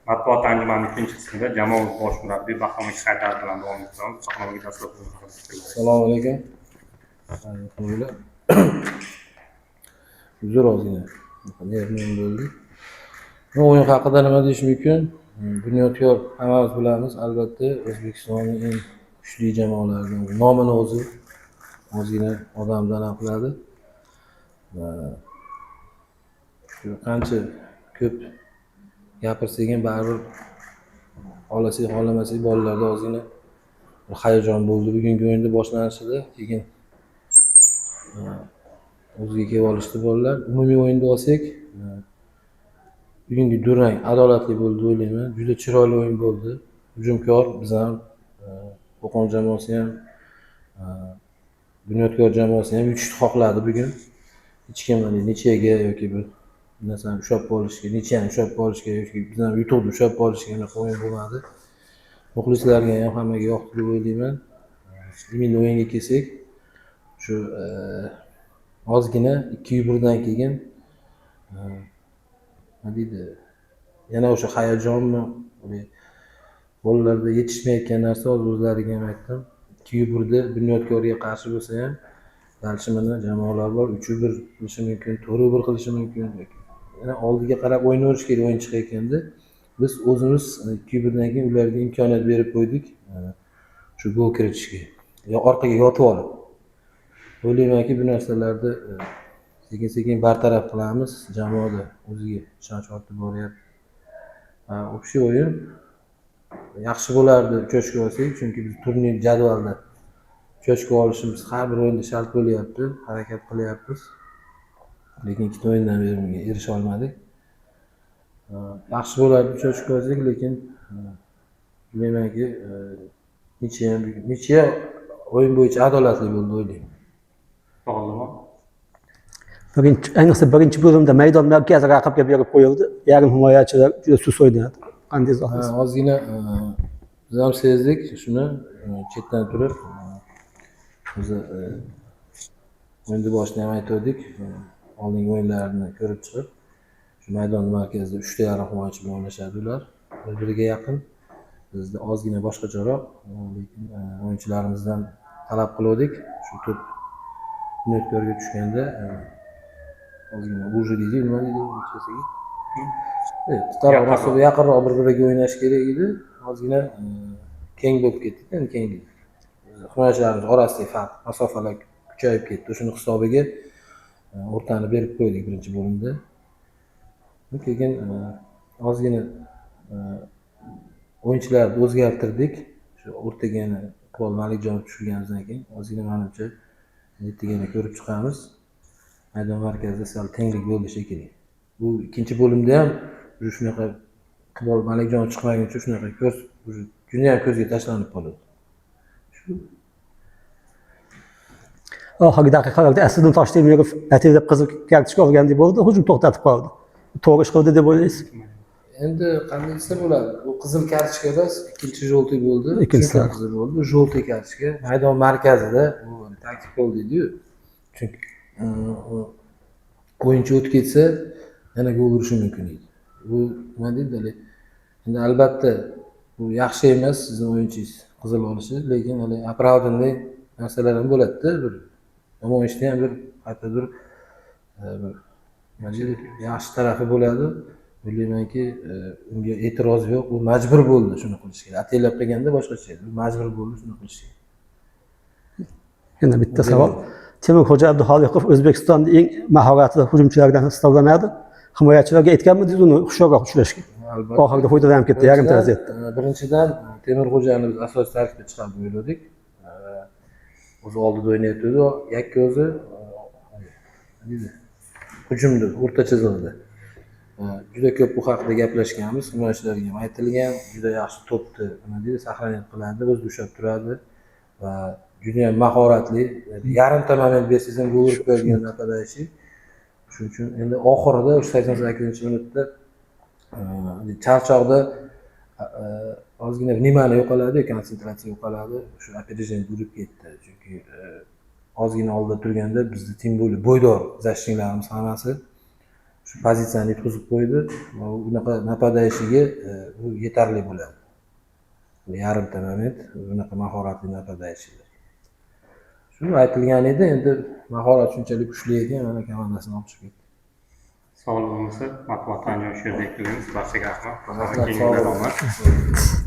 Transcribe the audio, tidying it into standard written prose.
Matbuot anjumanining ikkinchi qismida jamoa bosh murabbiyi Bahromovich Haydar bilan davom etamiz. Sahnoga dastlab Assalomu alaykum. Uzr ozgina. Nervim bo'ldi. O'yin haqida nima deyish mumkin? Bunyodkor hammamiz bilamiz, albatta O'zbekistonning eng kuchli jamoalaridan nomini o'zi ozgina odamdan aqladi. Shu qancha ko'p gapirsak ham baribir xohlasak xohlamasak bolalarda ozgina bir hayajon bo'ldi bugungi o'yinda boshlanishida, keyin o'ziga kelib olishdi bolalar. Umumiy o'yinda olsak, bugungi durang adolatli bo'ldi o'ylayman. Juda chiroyli o'yin bo'ldi. Hujumkor, biz ham Qo'qon jamoasi ham Bunyodkor jamoasi ham yutishni xohladi bugun. Hech kim nechaga yoki bir narsani ushlab qolishga, nechani ushlab qolishga yoki biz ham yutuqni ushlab qolishga o'yin bo'lmadi. Muxlislarga ham hammaga yoqdi deb o'ylayman. Endi o'yinga kelsak, shu ozgina 2-1dan keyin nima deydi? Yana o'sha hayajonmi, bolalarda yetishmayotgan narsa o'zlariga ham aytdim. 2-1da Bunyodkorga qarshi bo'lsa ham, balki mana jamoalar bor, 3-1 qilishi mumkin, 4-1 qilishi mumkin. Yana oldiga qarab o'ynayverish kerak o'yin chiqayotganda. Biz o'zimiz 2-1dan keyin ularga imkoniyat berib qo'ydik. Shu gol kiritishga. Yo orqaga yotib olib. O'ylaymanki, bu narsalarni sekin-sekin bartaraf qilamiz. Jamoada o'ziga ishonch ortib boryapti. Общий o'yin yaxshi bo'lardi 3 ochko olsak, chunki biz turnir jadvalda 3 ochko olishimiz har bir o'yinda shart bo'lyapti, harakat qilyapmiz. Lekin ikkita o'yindan beri bunga erisha olmadik. Yaxshi bo'lardi 3 ochko olsak, lekin bilamanki, necha o'yin bo'yicha adolatli bo'ldi o'ylayman. to'g'rimi? Ayniqsa birinchi bo'limda maydon markazi raqibga berib qo'yildi. Yarim himoyachilar juda sust o'ynadi. Qanday izohlaysiz? Ozgina biz ham sezdik shuni, chetdan turib o'zi o'yinni boshida ham aytdik, oldingi o'yinlarni ko'rib chiqib, shu maydon markazida 3 ta yarim himoyachi bilan o'ynashadi ular. Bir-biriga yaqin. Bizda ozgina boshqacharoq, lekin o'yinchilarimizdan talab qildik. Shu to'p Bunyodkorga tushganda ozgina bo'ji deydi, nima deydi o'zbekchasiga? Yaqinroq bir-biriga o'ynash kerak edi. Ozgina keng bo'lib ketdi, endi keng. Himoyachilarimiz orasidagi farq, masofalar kuchayib ketdi. Shuni hisobiga o'rtani berib qo'ydik birinchi bo'limda. Keyin ozgina o'yinchilarni o'zgartirdik. Shu o'rtaga Iqbol Malikjonov tushirganimizdan keyin ozgina menimcha ertagina ko'rib chiqamiz. Maydon markazida sal tenglik bo'ldi shekilli. Bu ikkinchi bo'limda ham shunaqa Iqbol Malikjonov chiqmaguncha shunaqa ko'z juda ham ko'zga tashlanib qoladi. Shu Oxirgi daqiqalarda Asliddin Toshtemirov atirib qizil kartochka olgandek bo'ldi, hujum to'xtatib qoldi. To'g'ri ish qildi deb o'ylaysiz? endi qanday desa bo'ladi? Bu qizil kartochkada ikkinchi jo'lti bo'ldi. Ikkinchisi qizil bo'ldi. Bu jo'lti kartochka maydon markazida bu taktik gol deydi-yu. Chunki o'yinchi o'tib ketsa yana gol urishi mumkin edi. Bu nima deydi? Endi albatta bu yaxshi emas sizning o'yinchingiz qizil olishi, lekin hali opravdanniy narsalar ham bo'ladi-da, bir namoyishda ham bir qayerdadir yaxshi tarafi bo'ladi. O'ylaymanki, unga e'tiroz yo'q, u majbur bo'ldi shuni qilishga. Atellab qilganda boshqacha edi. Majbur bo'ldi shuni qilishga. Yana bitta savol. Temurxo'ja Abduxoliqov O'zbekistonning eng mahoratli hujumchilaridan hisoblanadi. Himoyachilarga aytganmidingiz uni hushyorroq ushlashga? Albatta. Oxirida foydalanib ketdi yarim vaziyatda. Birinchidan Temurxo'jani biz asosiy tarkibga chiqarib o'yladik. O'zi oldida o'ynayotdi. Yakka o'zi hujumda, o'rta chizig'ida. Juda ko'p bu haqida gaplashganmiz, himoyachilarga ham aytilgan, juda yaxshi to'pni, nima deydi, saqlanib qiladi, o'zi ushlab turadi va juda ham mahoratli. Yarimta moment bersangiz ham gol urib qo'yadigan napadachi. Shuning uchun endi oxirida 88-minutda charchoqda ozgina vнимание yo'qoladi, konsentratsiya yo'qoladi. Shu опережение bo'lib ketdi. Chunki ozgina oldida turganda bizni teng bo'lib bo'ydor защитникlarimiz hammasi shu pozitsiyani yutqizib qo'ydi. Va unaqa napadayishiga bu yetarli bo'ladi. Yarimta moment bunaqa mahoratli napadayishilar. Shu aytilgan edi, endi mahorat shunchalik kuchli ekan, mana komandasini olib chiqib ketdi. Savol bo'lmasa, matbuot anjumani shu yerda yakunlaymiz. Barchaga rahmat. Rahmat, Keyingi sog' omad. bo'ling.